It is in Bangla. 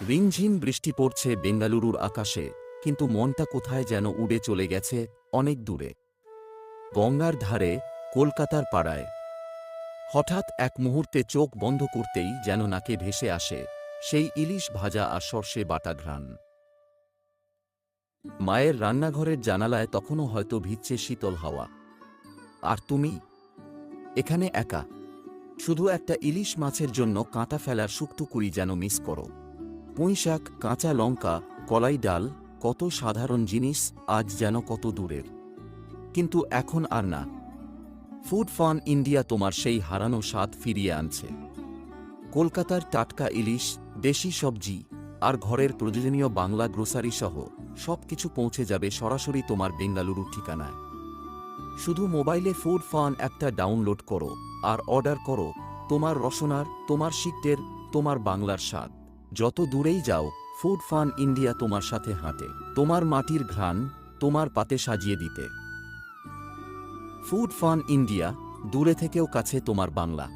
রিমঝিম বৃষ্টি পড়ছে বেঙ্গালুরুর আকাশে, কিন্তু মনটা কোথায় যেন উড়ে চলে গেছে অনেক দূরে। গঙ্গার ধারে, কলকাতার পাড়ায়। হঠাৎ এক মুহূর্তে চোখ বন্ধ করতেই যেন নাকে ভেসে আসে সেই ইলিশ ভাজা আর সর্ষে বাটা ঘ্রাণ। মায়ের রান্নাঘরের জানালায় তখনও হয়তো ভিজছে শীতল হাওয়া। আর তুমি এখানে একা, শুধু একটা ইলিশ মাছের জন্য কাঁটা ফেলার শুকটুকুই যেন মিস করো। পুঁইশাক, কাঁচা লঙ্কা, কলাই ডাল, কত সাধারণ জিনিস আজ যেন কত দূরের। কিন্তু এখন আর না। ফুড ফান ইন্ডিয়া তোমার সেই হারানো স্বাদ ফিরিয়ে আনছে। কলকাতার টাটকা ইলিশ, দেশি সবজি আর ঘরের প্রয়োজনীয় বাংলা গ্রোসারি সহ সবকিছু পৌঁছে যাবে সরাসরি তোমার বেঙ্গালুরু ঠিকানায়। শুধু মোবাইলে ফুড ফান অ্যাপটা ডাউনলোড করো আর অর্ডার করো তোমার রসনার, তোমার শিকটের, তোমার বাংলার স্বাদ। যত দূরেই যাও, ফুড ফান ইন্ডিয়া তোমার সাথে হাঁটে, তোমার মাটির ঘ্রাণ তোমার পাতে সাজিয়ে দিতে। ফুড ফান ইন্ডিয়া, দূরে থেকেও কাছে তোমার বাংলা।